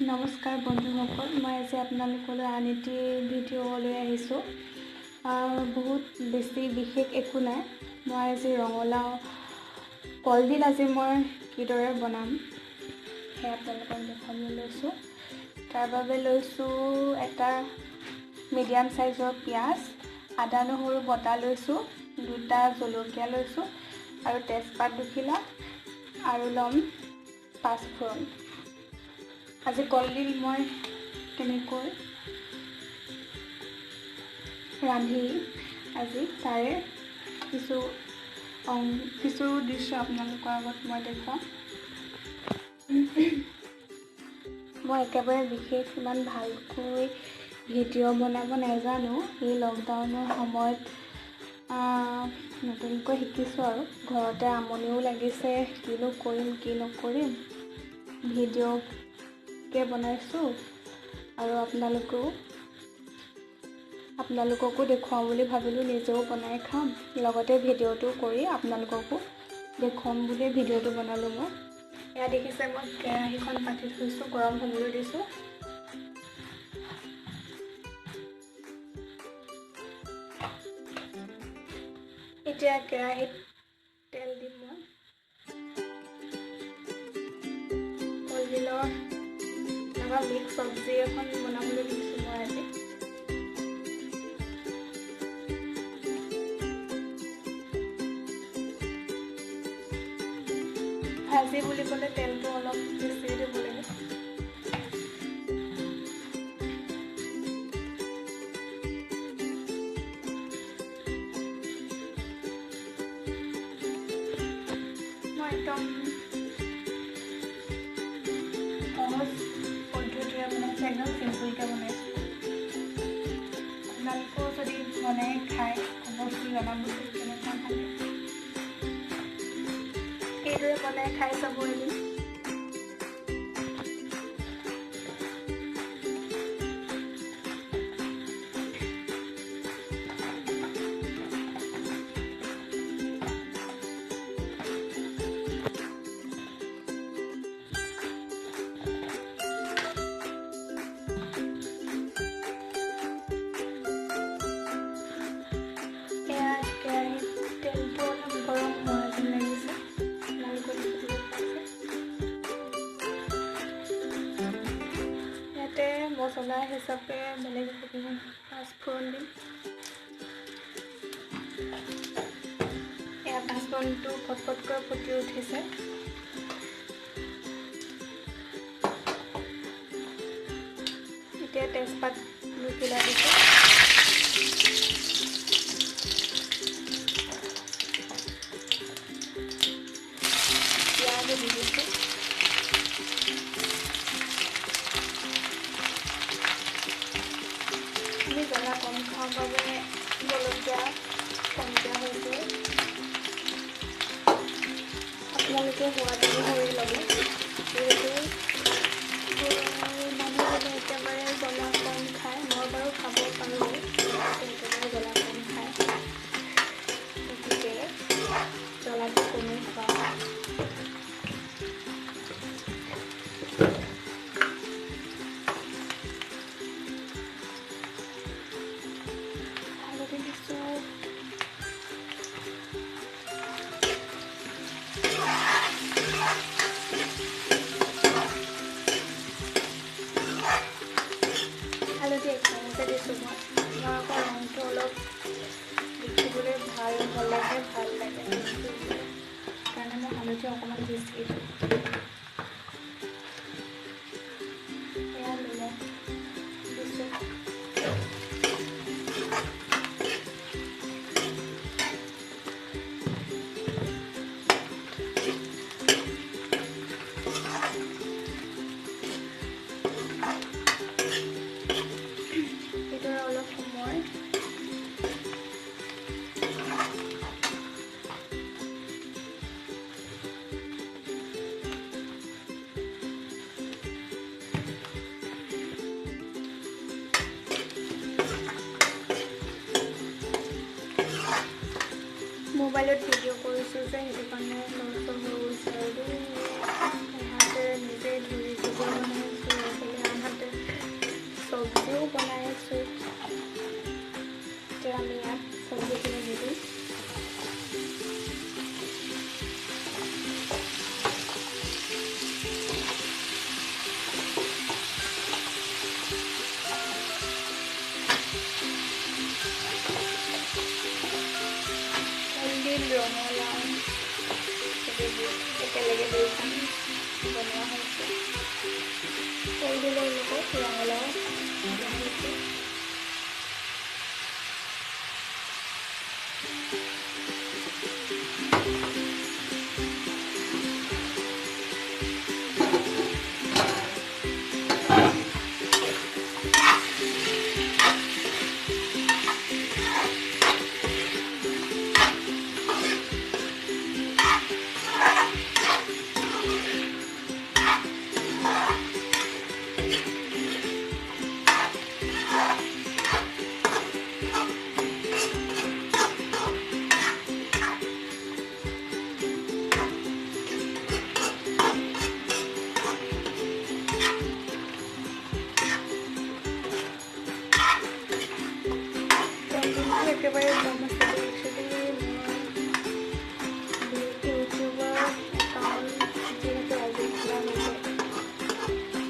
নমস্কাৰ বন্ধুসকল, মই আজি আপোনালোকলৈ আন এটি ভিডিঅ' লৈ আহিছোঁ। বহুত বেছি বিশেষ একো নাই। মই আজি ৰঙালাও কলডিল আজি মই কিদৰে বনাম সেয়া আপোনালোকক দেখাবলৈ লৈছোঁ। তাৰ বাবে লৈছোঁ এটা মিডিয়াম চাইজৰ পিঁয়াজ, আদা নহৰু বটা লৈছোঁ, দুটা জলকীয়া লৈছোঁ আৰু তেজপাত দুখিলা আৰু ল'ম পাঁচফোৰণ। আজি কলডিল মই কেনেকৈ ৰান্ধি আজি তাৰে কিছু দৃশ্য আপোনালোকৰ আগত মই দেখুৱাম। মই একেবাৰে বিশেষ ইমান ভালকৈ ভিডিঅ' বনাব নাজানো। এই লকডাউনৰ সময়ত নতুনকৈ শিকিছোঁ আৰু ঘৰতে আমনিও লাগিছে, কিনো কৰিম কি নকৰিম, ভিডিঅ'কে বনাইছোঁ আৰু আপোনালোককো দেখুৱাওঁ বুলি ভাবিলোঁ। নিজেও বনাই খাম, লগতে ভিডিঅ'টো কৰি আপোনালোককো দেখুৱাম বুলি ভিডিঅ'টো বনালোঁ মই। এয়া দেখিছে মই কেৰাহীখন পাতি থৈছোঁ, গৰম হ'বলৈ দিছোঁ। এতিয়া কেৰাহীত তেল দিম মই। কলডিলৰ এনেকুৱা মিক্স চব্জি এখন বনাবলৈ দিছোঁ মই আজি। ভাজি বুলি ক'লে তেলটো অলপ বেছি দিব লাগে। মই একদম সহজ পদ্ধতিৰে বনাইছোঁ, একদম চিম্পুলকৈ বনাইছোঁ। আপোনালোকেও যদি বনাই খায় অৱশ্যে জনাবচোন কেনেকুৱা পালে। এইদৰে বনাই খাই চাব এদিন। তেলটো অলপ গৰম হোৱা যেন লাগিছে, ইয়াতে মছলা হিচাপে বেলেগ পাঁচফোৰণ দিম। এয়া পাঁচফোৰণটো ফটফটকৈ ফুটি উঠিছে। এতিয়া তেজপাত দুখিলা দিছোঁ। পিঁয়াজো দি দিছোঁ। আমি জ্বলা কম খাওঁ বাবে জলকীয়া কমকৈ হৈছে। আপোনালোকে সোৱাদ অনুসৰি ল'ব। যিহেতু মানুহজনে একেবাৰে জ্বলা কম খায়, মই বাৰু খাব পাৰোঁ, একেবাৰে জ্বলা কম খায়, গতিকে জ্বলাটো কমেই খোৱা হয়। হালধি দিছোঁ। হালধি এক চামুচে দিছোঁ মই। মই আকৌ ৰংটো অলপ দেখিবলৈ ভাল হ'লেহে ভাল লাগে, সেইকাৰণে মই হালধি অকণমান বেছি দিওঁ। এয়া নিমখ দিছোঁ। এইদৰে অলপ সময় মোবাইলত ভিডিঅ' কৰিছোঁ যে সেইটো কাৰণে নষ্ট হৈ গৈছে আৰু হাতেৰে নিজে ধৰি ভিডিঅ' বনাইছোঁ। ৰঙালাও একেলগে দুইখন বনোৱা হৈছে। কলডিলৰ লগত ৰঙালাও বনাইছোঁ। একেবাৰে কম আছে। ইউটিউবৰ একাউণ্ট যিহেতু আজি খোলা হৈছে,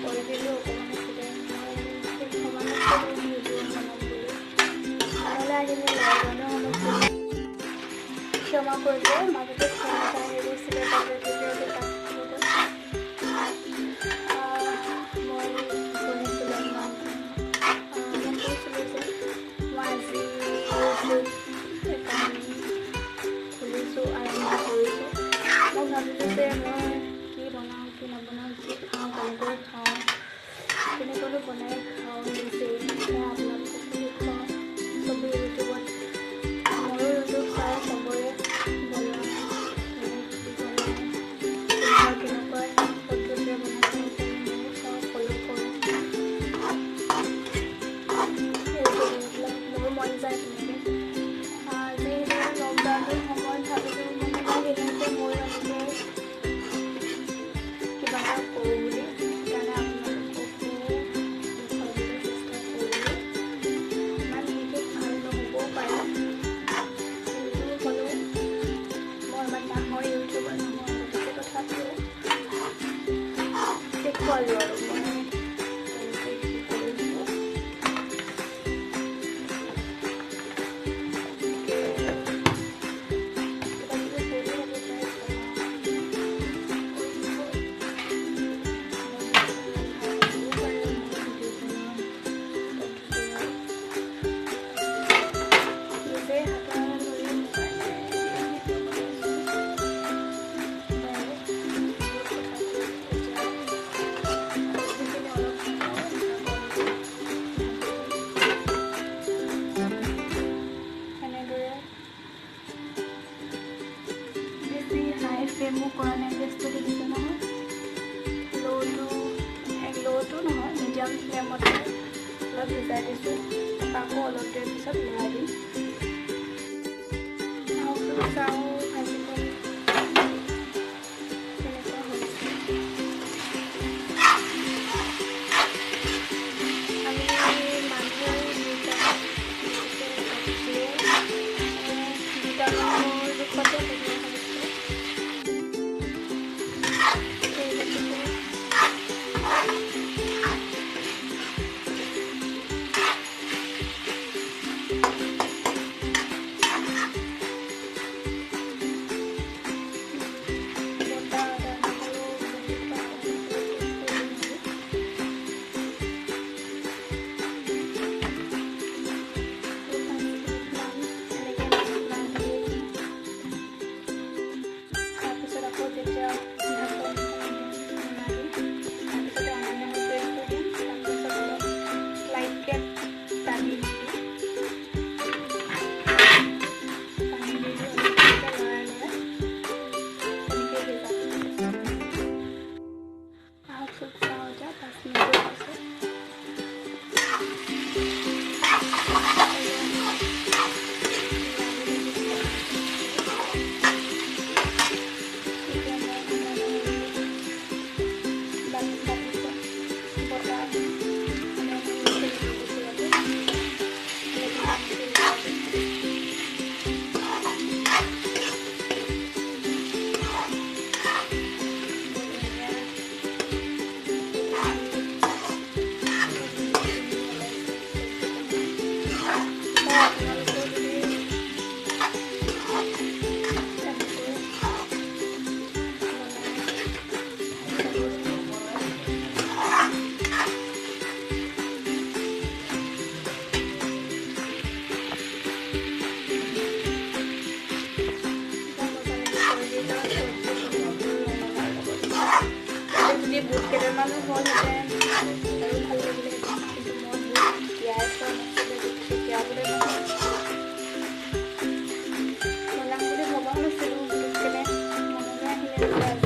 কৰি দিলোঁ অকণমান আছিলে। মই ঠিক সমানে ভিডিঅ' বনাম বুলি নহ'লে আহিলে লগজনেও অলপ ক্ষমা কৰিব। মাজতে ফোন এটা আহি গৈছিলে, তাতে ভিডিঅ'টো কাট মই শুনিছিলোঁ মন কৰিছিলোঁ যে মই আজি ইউটিউব একাউণ্ট খুলিছোঁ, আৰম্ভ কৰিছোঁ। মই ভাবিলোঁ যে মই কি বনাওঁ, কি নবনাওঁ, কি খাওঁ, কেনেকৈ খাওঁ, কেনেকৈ বনাই খাওঁ, নিজে আপোনালোককো দেখুৱাওঁ। চবেই ইউটিউবত, ময়ো ইউটিউব চাই চবৰে বনোৱা কেনেকুৱা পদ্ধতিৰে বনাইছোঁ ময়ো চাওঁ, ফ'ল' কৰোঁ। ইউটিউববিলাক মোৰো মন যায় তেনেকৈ। যিহেতু লকডাউনৰ সময়ত ভাবিলোঁ মানে সেইদিনতে ময়ো এনেকৈ কিবা এটা কৰোঁ বুলি, সেইকাৰণে আপোনালোককো দেখুৱাবলৈ চেষ্টা কৰিলোঁ। ইমান বিশেষ ভাল নহ'বও পাৰে, কিন্তু হ'লেও মই ইমান ডাঙৰ ইউটিউবাৰ নহয়, গতিকে তথাপিও দেখুৱালোঁ আৰু মই কেনেকৈ কি কৰিছোঁ। ফ্লেমো কৰা নাই, গেছটো দেখিছে নহয়। ল'টো নহয়, মিডিয়াম ফ্লেমতে অলপ ভিজাই দিছোঁ। আকৌ অলপ দেৰি পিছত লৰাই দিম। চাওঁ ভাজিখন কেনেকুৱা হৈছে। আমি মানুহ দুটামানৰ জোখতে বনোৱা হৈছে। যদি বুট কেইটামানো হ'লহেঁতেন আৰু ভাল লাগিলেহেঁতেন, কিন্তু মই বুট তিয়াই থোৱা নাছিলোঁ, তিয়াবলৈ নহয় বনাম বুলি ভবা নাছিলোঁ, পুটুককেনে মনলৈ আহিলে